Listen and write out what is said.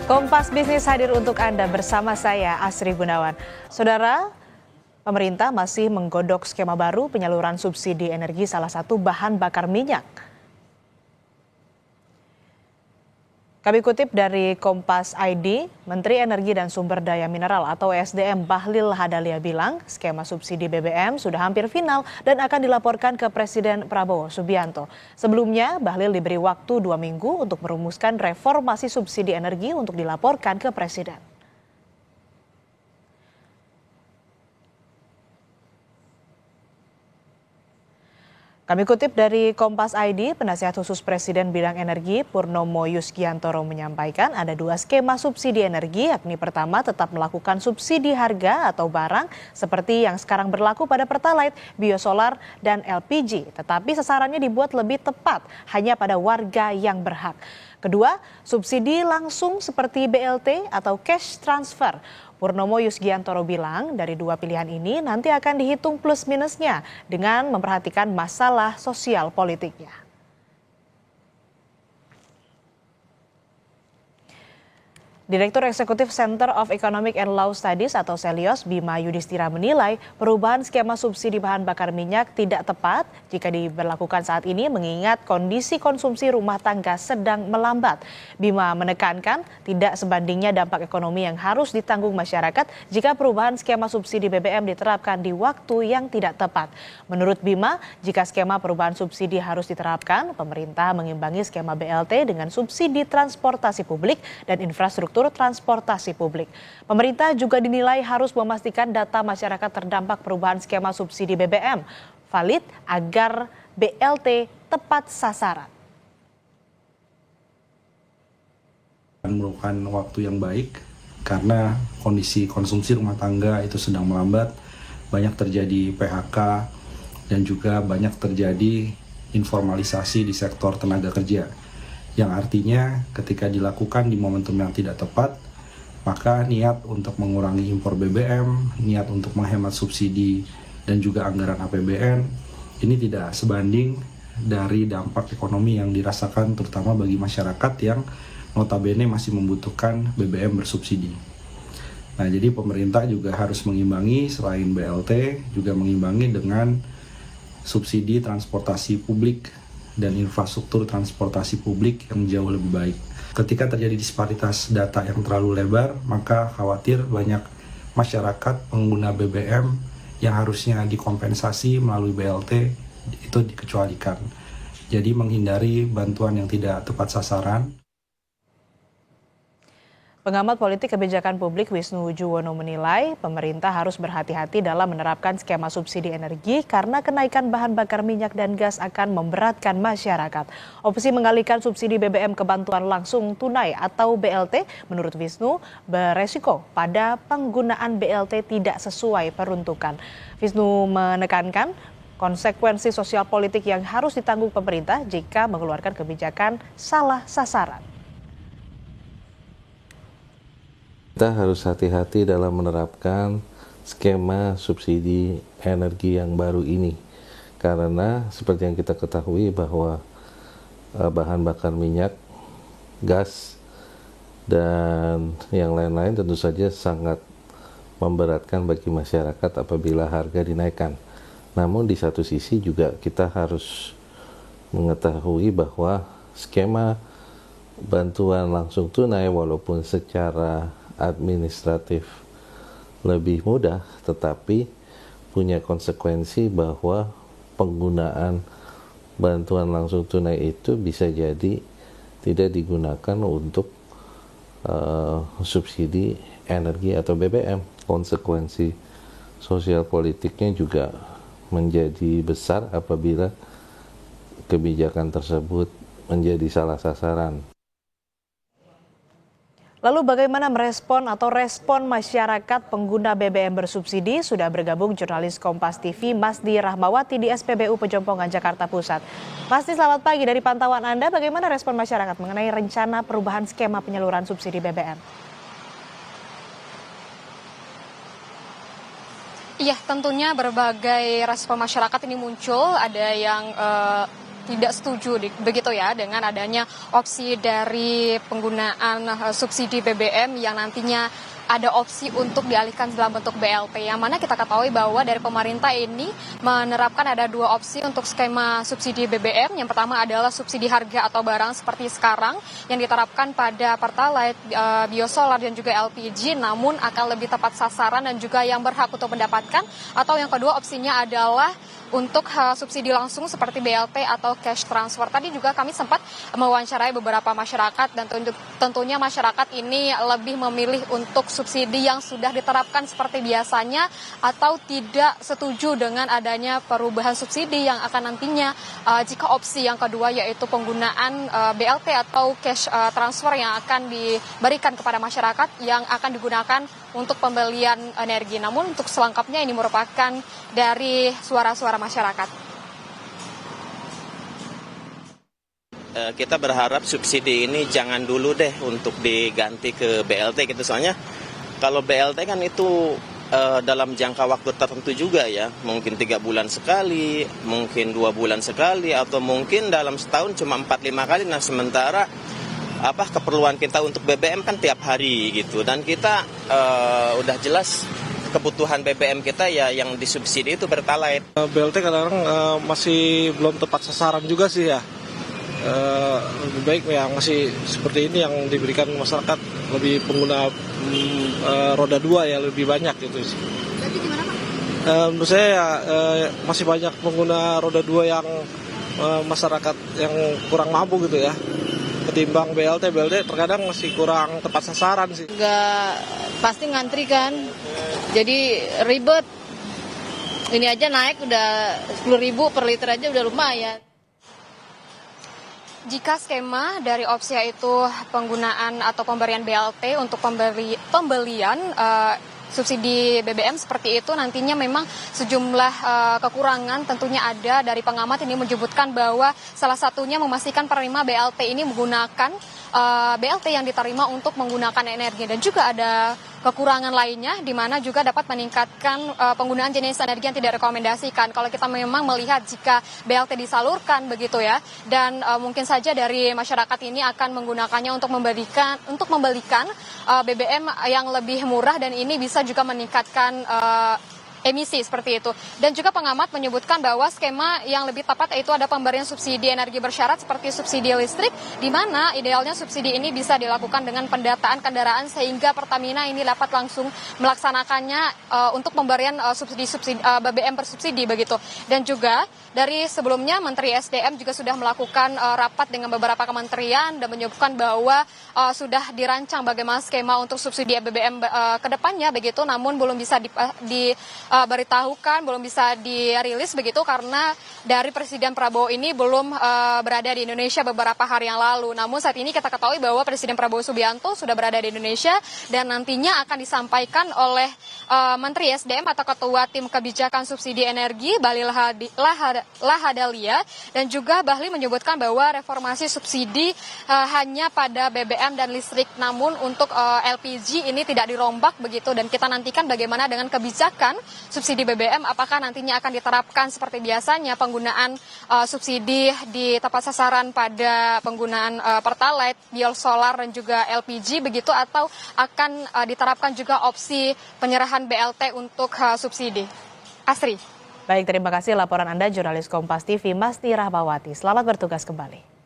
Kompas Bisnis hadir untuk Anda bersama saya, Asri Gunawan. Saudara, pemerintah masih menggodok skema baru penyaluran subsidi energi salah satu bahan bakar minyak. Kami kutip dari Kompas ID, Menteri Energi dan Sumber Daya Mineral atau SDM Bahlil Lahadalia bilang skema subsidi BBM sudah hampir final dan akan dilaporkan ke Presiden Prabowo Subianto. Sebelumnya, Bahlil diberi waktu 2 minggu untuk merumuskan reformasi subsidi energi untuk dilaporkan ke Presiden. Kami kutip dari Kompas ID, Penasihat Khusus Presiden Bidang Energi Purnomo Yusgiantoro menyampaikan ada 2 skema subsidi energi, yakni pertama tetap melakukan subsidi harga atau barang seperti yang sekarang berlaku pada Pertalite, biosolar, dan LPG. Tetapi sasarannya dibuat lebih tepat hanya pada warga yang berhak. Kedua, subsidi langsung seperti BLT atau cash transfer. Purnomo Yusgiantoro bilang dari 2 pilihan ini nanti akan dihitung plus minusnya dengan memperhatikan masalah sosial politiknya. Direktur Eksekutif Center of Economic and Law Studies atau Selios, Bima Yudhistira menilai perubahan skema subsidi bahan bakar minyak tidak tepat jika diberlakukan saat ini mengingat kondisi konsumsi rumah tangga sedang melambat. Bima menekankan tidak sebandingnya dampak ekonomi yang harus ditanggung masyarakat jika perubahan skema subsidi BBM diterapkan di waktu yang tidak tepat. Menurut Bima, jika skema perubahan subsidi harus diterapkan, pemerintah mengimbangi skema BLT dengan subsidi transportasi publik dan infrastruktur transportasi publik. Pemerintah juga dinilai harus memastikan data masyarakat terdampak perubahan skema subsidi BBM valid agar BLT tepat sasaran. Memerlukan waktu yang baik karena kondisi konsumsi rumah tangga itu sedang melambat, banyak terjadi PHK dan juga banyak terjadi informalisasi di sektor tenaga kerja. Yang artinya ketika dilakukan di momentum yang tidak tepat, maka niat untuk mengurangi impor BBM, niat untuk menghemat subsidi dan juga anggaran APBN, ini tidak sebanding dari dampak ekonomi yang dirasakan terutama bagi masyarakat yang notabene masih membutuhkan BBM bersubsidi. Nah, jadi pemerintah juga harus mengimbangi selain BLT, juga mengimbangi dengan subsidi transportasi publik dan infrastruktur transportasi publik yang jauh lebih baik. Ketika terjadi disparitas data yang terlalu lebar, maka khawatir banyak masyarakat pengguna BBM yang harusnya dikompensasi melalui BLT itu dikecualikan. Jadi menghindari bantuan yang tidak tepat sasaran. Pengamat politik kebijakan publik Wisnu Juwono menilai pemerintah harus berhati-hati dalam menerapkan skema subsidi energi karena kenaikan bahan bakar minyak dan gas akan memberatkan masyarakat. Opsi mengalihkan subsidi BBM ke bantuan langsung tunai atau BLT menurut Wisnu beresiko pada penggunaan BLT tidak sesuai peruntukan. Wisnu menekankan konsekuensi sosial politik yang harus ditanggung pemerintah jika mengeluarkan kebijakan salah sasaran. Kita harus hati-hati dalam menerapkan skema subsidi energi yang baru ini. Karena seperti yang kita ketahui bahwa bahan bakar minyak, gas, dan yang lain-lain tentu saja sangat memberatkan bagi masyarakat apabila harga dinaikkan. Namun di satu sisi juga kita harus mengetahui bahwa skema bantuan langsung tunai walaupun secara administratif lebih mudah, tetapi punya konsekuensi bahwa penggunaan bantuan langsung tunai itu bisa jadi tidak digunakan untuk subsidi energi atau BBM. Konsekuensi sosial politiknya juga menjadi besar apabila kebijakan tersebut menjadi salah sasaran. Lalu bagaimana merespon atau respon masyarakat pengguna BBM bersubsidi? Sudah bergabung jurnalis Kompas TV Masdi Rahmawati di SPBU Pejompongan, Jakarta Pusat. Masdi, selamat pagi. Dari pantauan Anda, bagaimana respon masyarakat mengenai rencana perubahan skema penyaluran subsidi BBM? Iya, tentunya berbagai respon masyarakat ini muncul. Ada yang tidak setuju begitu ya dengan adanya opsi dari penggunaan subsidi BBM yang nantinya ada opsi untuk dialihkan dalam bentuk BLT, yang mana kita ketahui bahwa dari pemerintah ini menerapkan ada 2 opsi untuk skema subsidi BBM. Yang pertama adalah subsidi harga atau barang seperti sekarang yang diterapkan pada Pertalite, biosolar dan juga LPG, namun akan lebih tepat sasaran dan juga yang berhak untuk mendapatkan. Atau yang kedua opsinya adalah untuk subsidi langsung seperti BLT atau cash transfer. Tadi juga kami sempat mewawancarai beberapa masyarakat dan tentunya masyarakat ini lebih memilih untuk subsidi yang sudah diterapkan seperti biasanya atau tidak setuju dengan adanya perubahan subsidi yang akan nantinya jika opsi yang kedua yaitu penggunaan BLT atau cash transfer yang akan diberikan kepada masyarakat yang akan digunakan untuk pembelian energi. Namun untuk selengkapnya ini merupakan dari suara-suara masyarakat. Kita berharap subsidi ini jangan dulu deh untuk diganti ke BLT gitu, soalnya kalau BLT kan itu dalam jangka waktu tertentu juga ya, mungkin 3 bulan sekali, mungkin 2 bulan sekali, atau mungkin dalam setahun cuma 4-5 kali. Nah sementara keperluan kita untuk BBM kan tiap hari gitu, dan kita udah jelas kebutuhan BBM kita ya yang disubsidi itu Pertalite. BLT kadang-kadang masih belum tepat sasaran juga sih ya. Lebih baik yang masih seperti ini yang diberikan masyarakat, lebih pengguna roda 2 ya lebih banyak gitu sih. Jadi gimana Pak? Menurut saya ya, masih banyak pengguna roda 2 yang masyarakat yang kurang mampu gitu ya. Ketimbang BLT terkadang masih kurang tepat sasaran sih. Nggak pasti ngantri kan, jadi ribet. Ini aja naik udah 10.000 per liter aja udah lumayan. Jika skema dari opsi yaitu penggunaan atau pemberian BLT untuk pembelian subsidi BBM seperti itu, nantinya memang sejumlah kekurangan tentunya ada. Dari pengamat ini menyebutkan bahwa salah satunya memastikan penerima BLT ini menggunakan BLT yang diterima untuk menggunakan energi, dan juga ada kekurangan lainnya di mana juga dapat meningkatkan penggunaan jenis energi yang tidak rekomendasikan. Kalau kita memang melihat jika BLT disalurkan begitu ya, dan mungkin saja dari masyarakat ini akan menggunakannya untuk membelikan BBM yang lebih murah, dan ini bisa juga meningkatkan emisi seperti itu. Dan juga pengamat menyebutkan bahwa skema yang lebih tepat yaitu ada pemberian subsidi energi bersyarat seperti subsidi listrik, di mana idealnya subsidi ini bisa dilakukan dengan pendataan kendaraan sehingga Pertamina ini dapat langsung melaksanakannya untuk pemberian subsidi BBM bersubsidi begitu. Dan juga dari sebelumnya Menteri SDM juga sudah melakukan rapat dengan beberapa kementerian dan menyebutkan bahwa sudah dirancang bagaimana skema untuk subsidi BBM ke depannya begitu, namun belum bisa diberitahukan, belum bisa dirilis begitu karena dari Presiden Prabowo ini belum berada di Indonesia beberapa hari yang lalu. Namun saat ini kita ketahui bahwa Presiden Prabowo Subianto sudah berada di Indonesia dan nantinya akan disampaikan oleh Menteri SDM atau Ketua Tim Kebijakan Subsidi Energi Bahlil Lahadalia, dan juga Bahlil menyebutkan bahwa reformasi subsidi hanya pada BBM dan listrik, namun untuk LPG ini tidak dirombak begitu, dan kita nantikan bagaimana dengan kebijakan subsidi BBM, apakah nantinya akan diterapkan seperti biasanya penggunaan subsidi di tepat sasaran pada penggunaan Pertalite, biosolar dan juga LPG begitu, atau akan diterapkan juga opsi penyerahan BLT untuk subsidi. Asri. Baik, terima kasih laporan Anda jurnalis Kompas TV Masti Rahmawati. Selamat bertugas kembali.